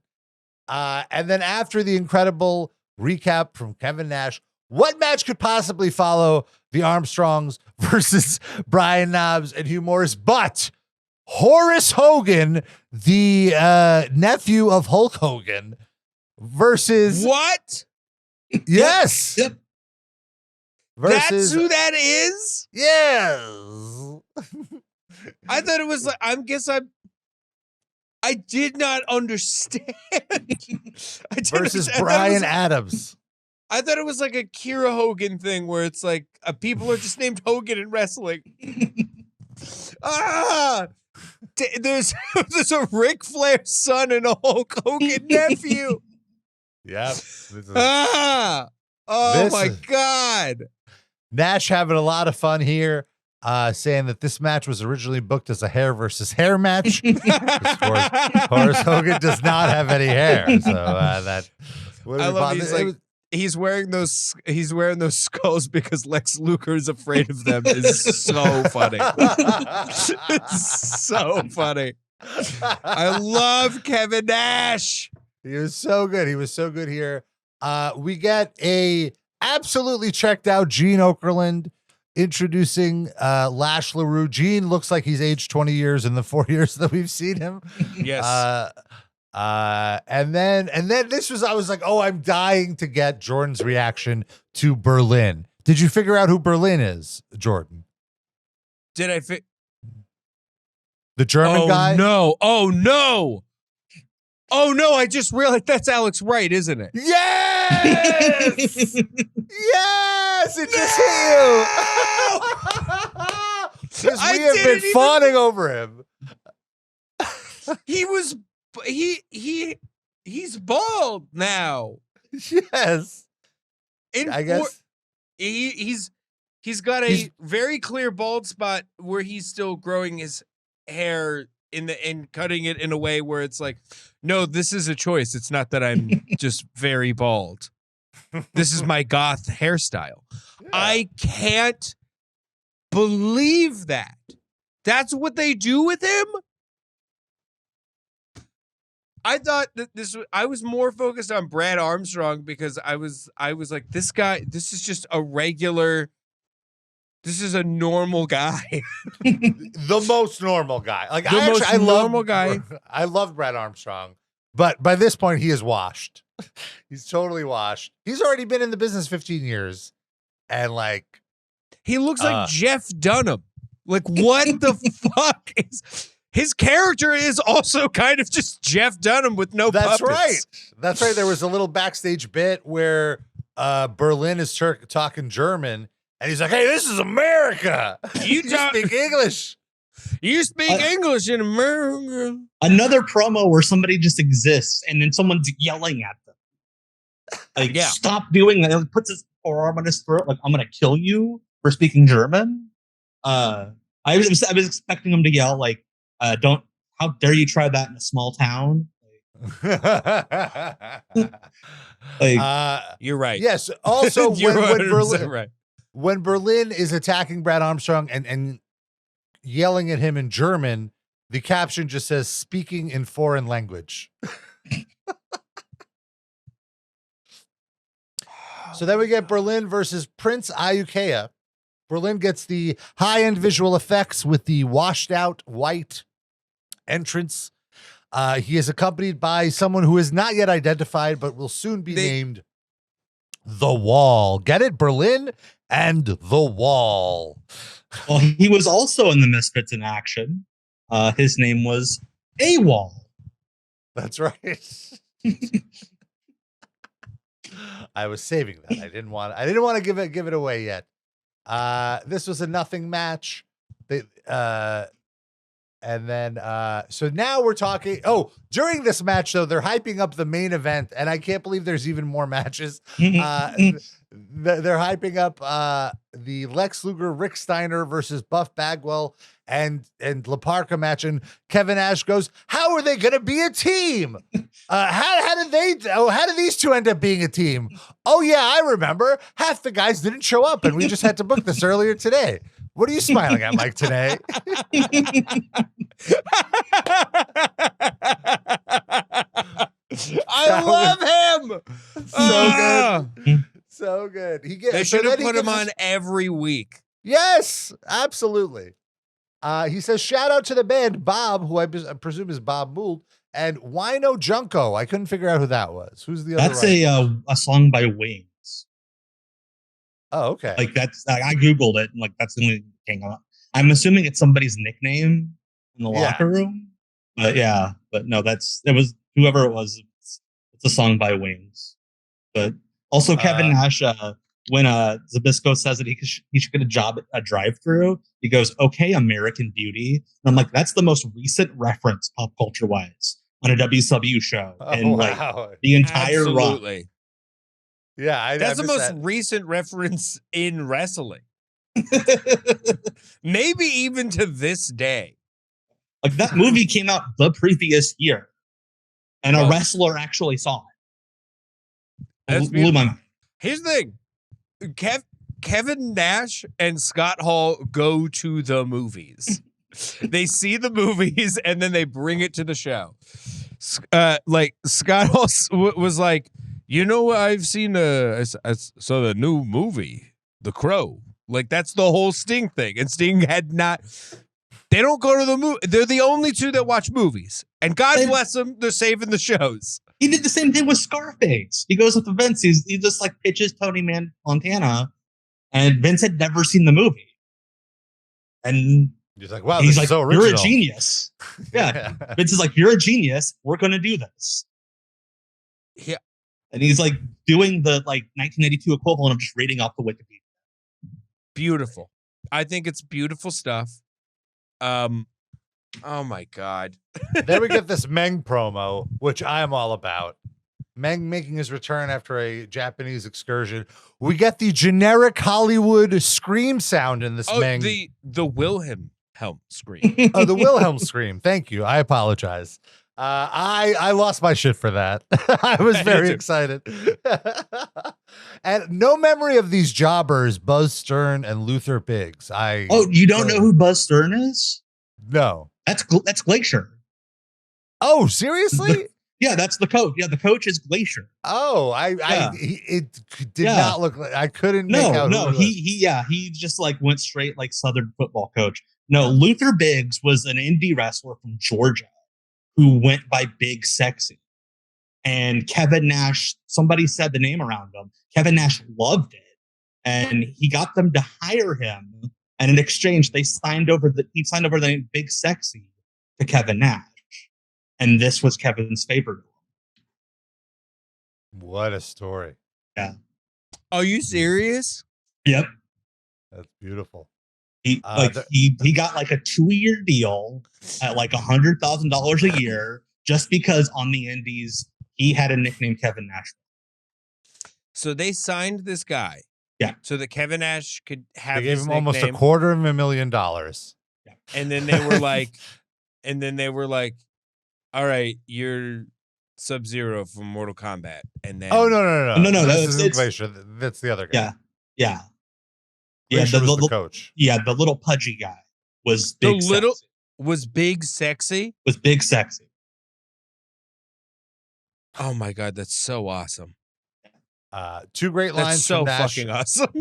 And then after the incredible recap from Kevin Nash, what match could possibly follow the Armstrongs versus Brian Knobbs and Hugh Morrus? But Horace Hogan, the nephew of Hulk Hogan, versus What? Yes. Yep. Versus, That's who that is? yes. I thought it was like, I did not understand. Versus Brian Adams. I thought it was like a Kira Hogan thing where it's like people are just named Hogan in wrestling. There's a Ric Flair son and a Hulk Hogan nephew. Yep. Oh my God. Nash having a lot of fun here, saying that this match was originally booked as a hair versus hair match. Horace Hogan does not have any hair. So that I love he's wearing those skulls because Lex Luger is afraid of them. Is so funny. It's so funny. I love Kevin Nash. He was so good. He was so good here. We get a absolutely checked out Gene Okerlund introducing Lash Leroux. Gene looks like he's aged 20 years in the 4 years that we've seen him. Yes. And then this was, I was like, oh, I'm dying to get Jordan's reaction to Berlyn. Did you figure out who Berlyn is, Jordan? Did I the German guy? No. Oh no. Oh no, I just realized that's Alex Wright, isn't it? Yes! Yes! It just hit you! Because we have been fawning over him. He's bald now. Yes. I guess he's got a very clear bald spot where he's still growing his hair and cutting it in a way where it's like, no, this is a choice. It's not that I'm just very bald. This is my goth hairstyle. Yeah. I can't believe that. That's what they do with him. I thought that I was more focused on Brad Armstrong because I was like, this guy, this is just a regular. This is a normal guy. The most normal guy. Like I love Brad Armstrong, but by this point he is washed. He's totally washed. He's already been in the business 15 years. And like he looks like Jeff Dunham. Like what the fuck is his character is also kind of just Jeff Dunham with no puppets. That's right. There was a little backstage bit where Berlyn is talking German. And he's like, hey, this is America. You speak English. You speak English in America. Another promo where somebody just exists and then someone's yelling at them. Like, stop doing that. He puts his forearm on his throat. Like, I'm going to kill you for speaking German. I was expecting him to yell, like, how dare you try that in a small town? You're right. Yes. Also, right. When Berlyn is attacking Brad Armstrong and yelling at him in German, the caption just says speaking in foreign language. So then we get Berlyn versus Prince Iuekea. Berlyn gets the high-end visual effects with the washed out white entrance. He is accompanied by someone who is not yet identified, but will soon be named The Wall. Get it? Berlyn and The Wall. Well, he was also in the Misfits in Action. His name was AWOL. That's right. I was saving that. I didn't want to give it away yet. This was a nothing match. And then, so now we're talking. Oh, during this match, though, they're hyping up the main event, and I can't believe there's even more matches. they're hyping up the Lex Luger Rick Steiner versus Buff Bagwell and La Parka match, and Kevin Nash goes, "How are they going to be a team? How did these two end up being a team? Oh yeah, I remember. Half the guys didn't show up, and we just had to book this earlier today. What are you smiling at, Mike, today?" I love him. So good. So good. They should have put him on every week. Yes, absolutely. He says, shout out to the band Bob, who I presume is Bob Mould, and Wino Junko. I couldn't figure out who that was. Who's the other? That's a song by Wings. Oh, okay. Like that's I Googled it and like that's the only thing came up. I'm assuming it's somebody's nickname in the locker room. But yeah, but no, it was whoever it was. It's a song by Wings. But also Kevin Nash, when Zabisco says that he should get a job at a drive-thru, he goes, "Okay, American Beauty." And I'm like, that's the most recent reference pop culture wise on a WCW show like the entire run. Yeah, that's the most recent reference in wrestling. Maybe even to this day. Like that movie came out the previous year, and a wrestler actually saw it. Blew my mind. Here's the thing. Kevin Nash and Scott Hall go to the movies. They see the movies and then they bring it to the show. Like Scott Hall was like, I've seen I saw the new movie, The Crow. Like that's the whole Sting thing. And Sting had not. They don't go to the movie. They're the only two that watch movies. And God bless them, they're saving the shows. He did the same thing with Scarface. He goes with the Vince. He just like pitches Tony Montana, and Vince had never seen the movie. And he's like, "Wow, he's this like, is so original. You're a genius." Yeah. Vince is like, "You're a genius. We're going to do this." Yeah. And he's like doing the like 1982 equivalent of just reading off the Wikipedia. Beautiful. I think it's beautiful stuff. Oh my God. Then we get this Meng promo, which I am all about. Meng making his return after a Japanese excursion. We get the generic Hollywood scream sound in this Meng. The Wilhelm scream. Oh, the Wilhelm scream. Thank you. I apologize. I lost my shit for that. I was very excited. And no memory of these jobbers, Buzz Stern and Luther Biggs. You don't know who Buzz Stern is? No. That's Glacier. Oh, seriously? Yeah, that's the coach. Yeah, the coach is Glacier. Oh, it did not look like I couldn't make out. No, he just like went straight like Southern football coach. No, Luther Biggs was an indie wrestler from Georgia who went by Big Sexy. And Kevin Nash, somebody said the name around him. Kevin Nash loved it. And he got them to hire him. And in exchange, he signed over the name Big Sexy to Kevin Nash. And this was Kevin's favorite. What a story. Yeah. Are you serious? Yep. That's beautiful. He got like a 2-year deal at like $100,000 a year just because on the indies he had a nickname Kevin Nash. So they signed this guy. Yeah. So that Kevin Nash could have. They gave him almost nickname. $250,000. Yeah. And then they were like, all right, you're Sub-Zero from Mortal Kombat. And then no. That's Glacier. That's the other guy. Yeah. Glacier was the coach. Yeah, the little pudgy guy was Big Sexy. Was Big Sexy? Was Big Sexy. Oh my God, that's so awesome. 2 great lines from Nash. Fucking awesome.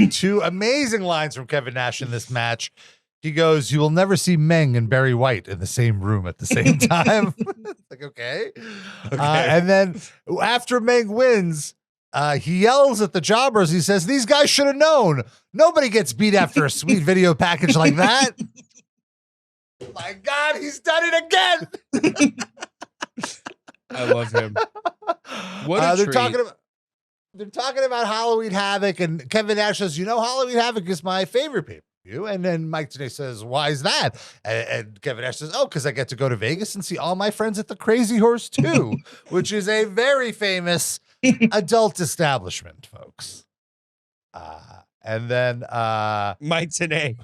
2 amazing lines from Kevin Nash in this match. He goes, "You will never see Meng and Barry White in the same room at the same time." Like, okay. And then after Meng wins, he yells at the jobbers. He says, "These guys should have known. Nobody gets beat after a sweet video package like that." My God, he's done it again. I love him. What a treat. They're talking about Halloween Havoc, and Kevin Nash says, Halloween Havoc is my favorite pay-per-view. And then Mike Tenay says, "Why is that?" And Kevin Nash says, "Oh, because I get to go to Vegas and see all my friends at the Crazy Horse 2, which is a very famous adult establishment, folks." And then Mike Tenay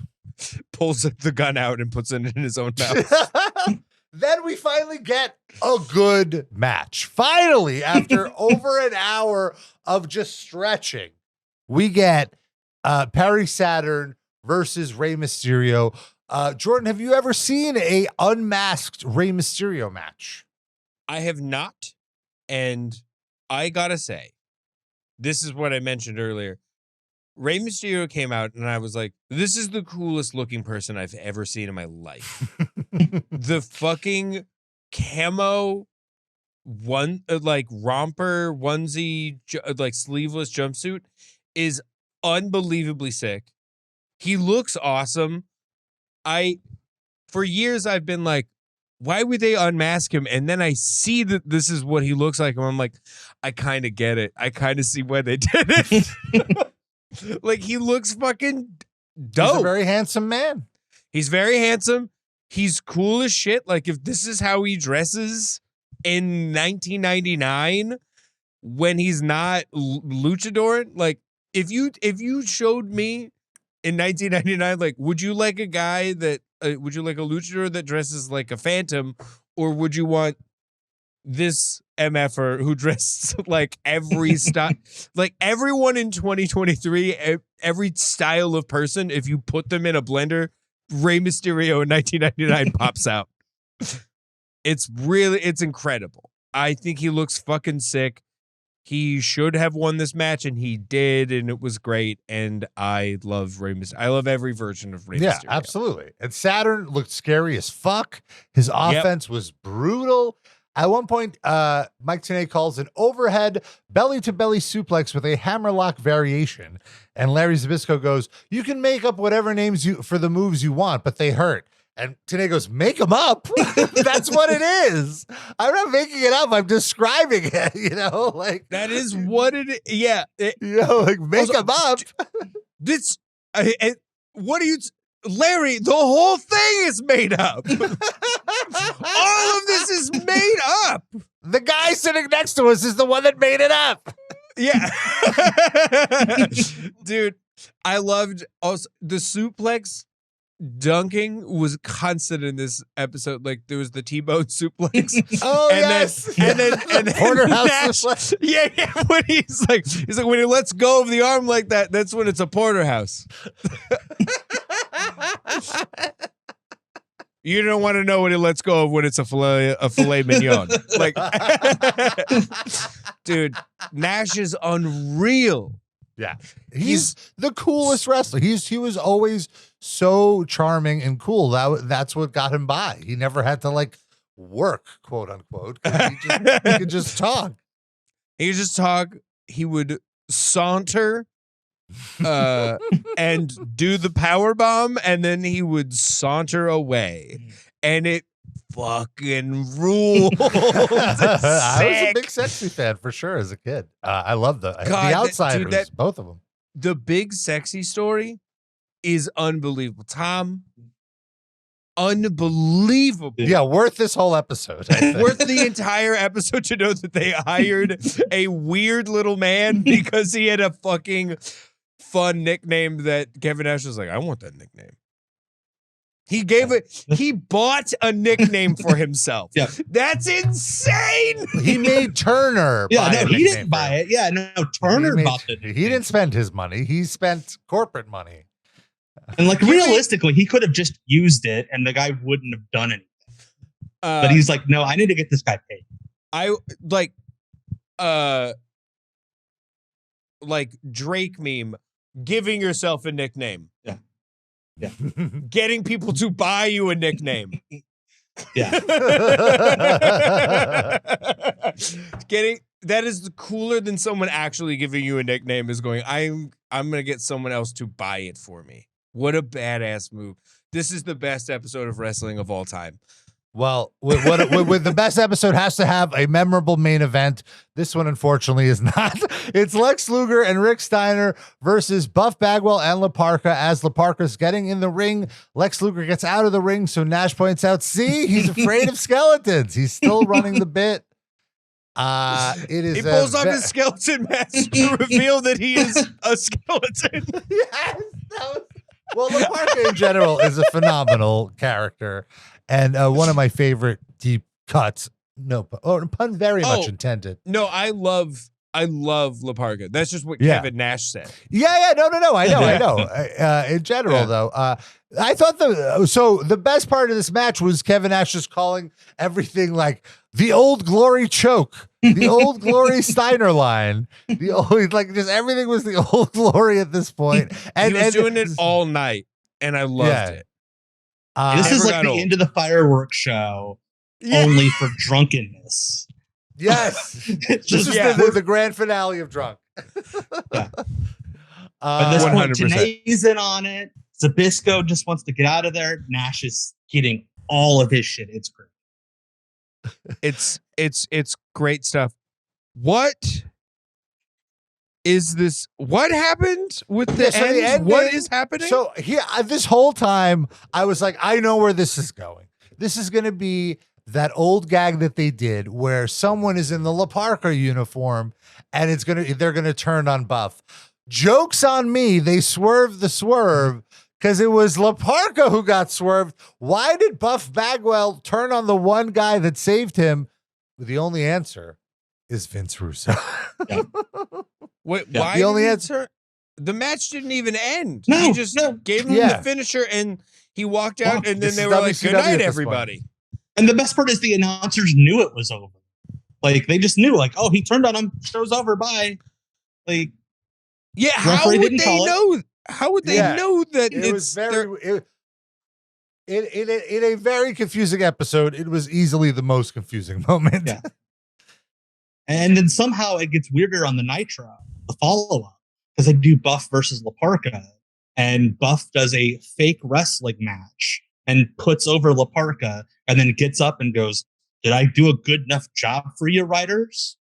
pulls the gun out and puts it in his own mouth. then we finally get a good match. Finally, after over an hour of just stretching, we get Perry Saturn versus Rey Mysterio. Jordan, have you ever seen a unmasked Rey Mysterio match? I have not. And I gotta say, this is what I mentioned earlier. Rey Mysterio came out and I was like, this is the coolest looking person I've ever seen in my life. The fucking camo romper onesie, sleeveless jumpsuit is unbelievably sick. He looks awesome. For years I've been like, why would they unmask him? And then I see that this is what he looks like. And I'm like, I kind of get it. I kind of see why they did it. Like, he looks fucking dope. He's a very handsome man. He's very handsome. He's cool as shit. Like, if this is how he dresses in 1999 when he's not luchador, like, if you showed me in 1999, like, would you like a guy that would you like a luchador that dresses like a phantom, or would you want this MFer who dressed like every style, like everyone in 2023, every style of person, if you put them in a blender, Rey Mysterio in 1999 pops out. It's incredible. I think he looks fucking sick. He should have won this match, and he did, and it was great. And I love Rey Mysterio. I love every version of Rey Mysterio. Yeah, absolutely. And Saturn looked scary as fuck. His offense was brutal. At one point, Mike Tenay calls an overhead belly-to-belly suplex with a hammerlock variation. And Larry Zbyszko goes, you can make up whatever names for the moves you want, but they hurt. And Tenay goes, make them up. That's what it is. I'm not making it up. I'm describing it, like. That is what it is. Yeah. Like, make them up. What do you... Larry, the whole thing is made up. All of this is made up. The guy sitting next to us is the one that made it up. Yeah. Dude, I loved also the suplex dunking was constant in this episode. Like, there was the T-bone suplex. Oh, and yes. And then Porterhouse Nash, yeah. When he's like, when he lets go of the arm like that, that's when it's a porterhouse. You don't want to know what he lets go of when it's a filet mignon. Like, dude, Nash is unreal. Yeah, he's the coolest wrestler. He was always so charming and cool. That's what got him by. He never had to like work, quote unquote. He could just talk. He could just talk. He would saunter and do the power bomb, and then he would saunter away, and it fucking ruled. I was a big Sexy fan for sure as a kid. I love the Outsiders, both of them. The Big Sexy story is unbelievable. Tom, unbelievable. Yeah, worth this whole episode. Worth the entire episode to know that they hired a weird little man because he had a fucking fun nickname that Kevin Nash was like, I want that nickname. He bought a nickname for himself. Yeah. That's insane. He made Turner. Yeah, no, he didn't buy it. Yeah, no, Turner bought it. He didn't spend his money. He spent corporate money. And like realistically, he could have just used it and the guy wouldn't have done anything. But he's like, no, I need to get this guy paid. Like Drake meme, giving yourself a nickname. Yeah. Yeah. Getting people to buy you a nickname. Yeah. That is cooler than someone actually giving you a nickname is going, I'm gonna get someone else to buy it for me. What a badass move. This is the best episode of wrestling of all time. Well, with the best episode has to have a memorable main event. This one, unfortunately, is not. It's Lex Luger and Rick Steiner versus Buff Bagwell and La Parka. As La Parka's getting in the ring, Lex Luger gets out of the ring, so Nash points out, see, he's afraid of skeletons. He's still running the bit. It is. He pulls off his skeleton mask to reveal that he is a skeleton. Yes, well, LaParca in general is a phenomenal character, and one of my favorite deep cuts. No pun very much intended. No, I love LaParca. That's just what Kevin Nash said. Yeah. No. I know. In general, though, I thought the best part of this match was Kevin Nash just calling everything like the Old Glory choke, the Old Glory Steiner line, the old just everything was the Old Glory at this point. And he was doing it all night, and I loved it. This is like the end of the fireworks show, only for drunkenness. Yes, this is the grand finale of drunk. But this point, Tenay's in on it. Zbyszko just wants to get out of there. Nash is getting all of his shit. It's great. It's great stuff. What is this? What happened with the end? What is happening? So here, this whole time, I was like, I know where this is going. This is going to be that old gag that they did where someone is in the LaParca uniform and they're going to turn on Buff. Joke's on me. They swerved the swerve because it was LaParca who got swerved. Why did Buff Bagwell turn on the one guy that saved him? The only answer is Vince Russo. Wait, why? The only answer? The match didn't even end. No, he just gave him the finisher and he walked out, and then they were like, "Good night, everybody." And the best part is the announcers knew it was over. Like, they just knew, like, oh, he turned on him, show's over, bye. Like, yeah, how would they know? How would they know that it was very in a very confusing episode? It was easily the most confusing moment. Yeah. And then somehow it gets weirder on the Nitro, the follow-up, because they do Buff versus LaParca, and Buff does a fake wrestling match and puts over LaParca, and then gets up and goes, "Did I do a good enough job for you, writers?"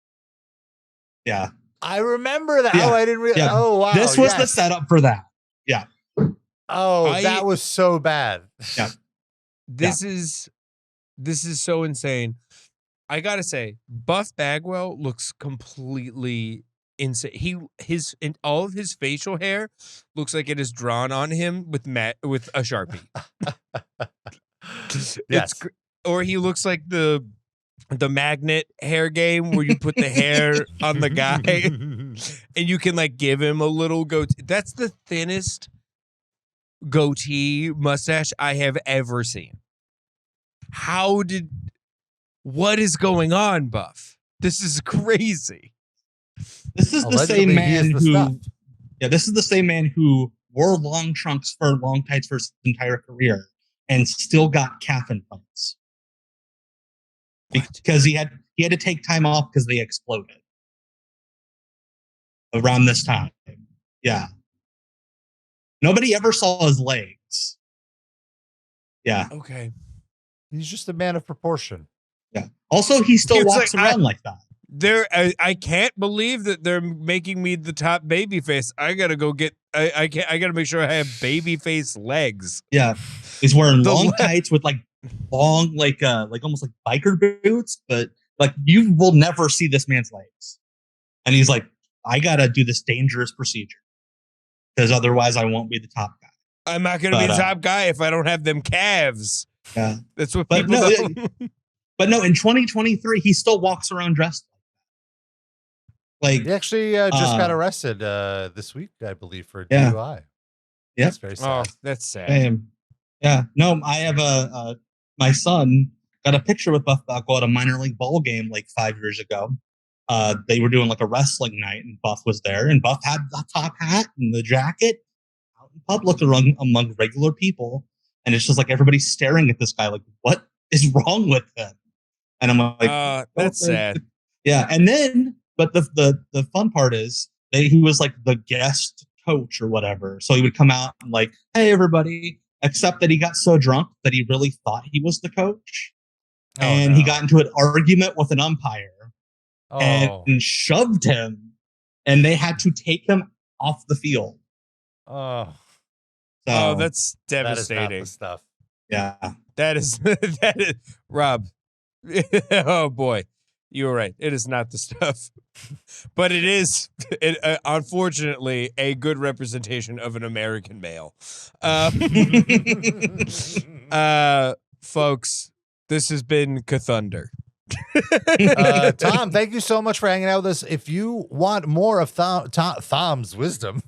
Yeah. I remember that. Yeah. Oh, I didn't realize. Yeah. Oh, wow. This was the setup for that. Yeah. Oh, that was so bad. Yeah. This is so insane. I gotta say, Buff Bagwell looks completely insane. All of his facial hair looks like it is drawn on him with a Sharpie. Yes. Or he looks like the magnet hair game where you put the hair on the guy and you can like give him a little goatee. That's the thinnest goatee mustache I have ever seen. What is going on, Buff? This is crazy. This is the same man who, this is the same man who wore long trunks for long tights for his entire career and still got calf implants. Because he had to take time off because they exploded around this time. Yeah. Nobody ever saw his legs. Yeah. Okay. He's just a man of proportion. Yeah. Also, he still walks around like that. I can't believe that they're making me the top baby face. I gotta go get. I gotta make sure I have baby face legs. Yeah. He's wearing long tights with like long, like almost like biker boots, but like you will never see this man's legs. And he's like, I gotta do this dangerous procedure because otherwise I won't be the top guy. I'm not gonna be the top guy if I don't have them calves. Yeah, that's what people know. But no, in 2023, he still walks around dressed like he actually just got arrested this week, I believe, for DUI. Yeah, that's very sad. Oh, that's sad. Yeah, no, I have my son got a picture with Buff Bagwell at a minor league ball game like 5 years ago. They were doing like a wrestling night, and Buff was there, and Buff had the top hat and the jacket out in public among regular people, and it's just like everybody's staring at this guy like, what is wrong with him? And I'm like, that's sad. Yeah, and then, but the fun part is he was like the guest coach or whatever, so he would come out and like, hey everybody. Except that he got so drunk that he really thought he was the coach. And he got into an argument with an umpire and shoved him. And they had to take him off the field. Oh, that's devastating. That is not the stuff. Yeah. That is Rob. Oh boy. You were right. It is not the stuff, but it is, unfortunately, a good representation of an American male. Folks, this has been KTHUNDER. Tom, thank you so much for hanging out with us. If you want more of Tom's wisdom,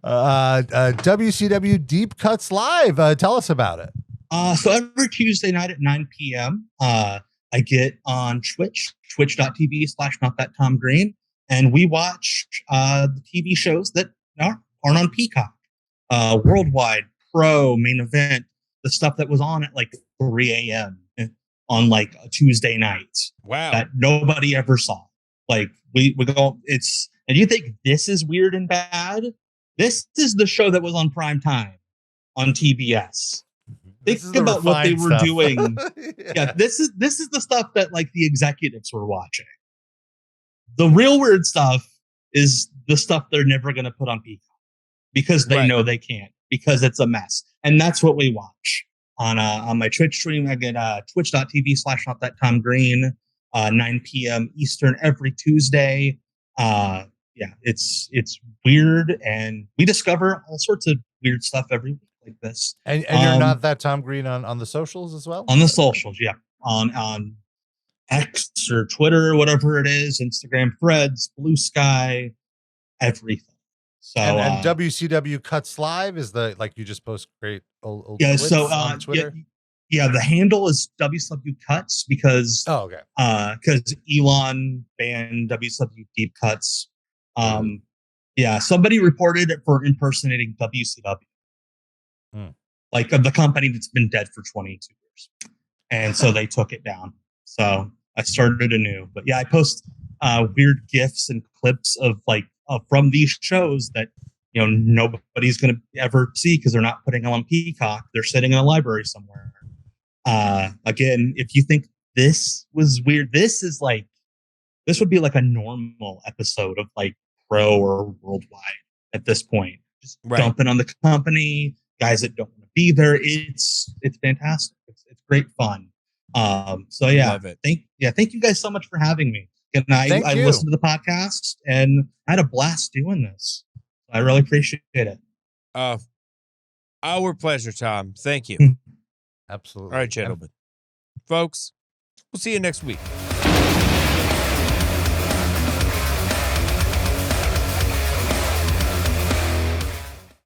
WCW Deep Cuts Live, tell us about it. So every Tuesday night at 9 p.m., I get on twitch.tv/NotThatTomGreen, and we watch the TV shows that aren't on Peacock. Worldwide, Pro, Main Event, the stuff that was on at like 3 a.m. on like a Tuesday night. Wow. That nobody ever saw. Like we go, and you think this is weird and bad? This is the show that was on prime time on TBS. Think about what they were doing. Yeah, this is the stuff that like the executives were watching. The real weird stuff is the stuff they're never going to put on Peacock because they know they can't, because it's a mess. And that's what we watch on my Twitch stream. I get twitch.tv/NotThatTomGreen, 9 p.m. Eastern every Tuesday. Yeah, it's weird, and we discover all sorts of weird stuff every week like this. And you're not that Tom Green on the socials as well? On the socials, yeah. On X or Twitter or whatever it is, Instagram, Threads, Blue Sky, everything. So and WCW Cuts Live is the, like, you just post great old yeah. clips So on Twitter. Yeah, the handle is WCW Cuts because because Elon banned WCW Deep Cuts. Yeah, somebody reported it for impersonating WCW. Like the company that's been dead for 22 years. And so they took it down. So I started anew. But yeah, I post weird GIFs and clips of like from these shows that, you know, nobody's going to ever see because they're not putting them on Peacock. They're sitting in a library somewhere. Again, if you think this was weird, this would be like a normal episode of like Pro or Worldwide at this point. Just dumping on the company, guys that don't want to be there. It's fantastic. It's great fun. So yeah, love it. Thank you guys so much for having me. And I listened to the podcast and I had a blast doing this. I really appreciate it. Our pleasure, Tom. Thank you. Absolutely. All right, gentlemen. Folks, we'll see you next week.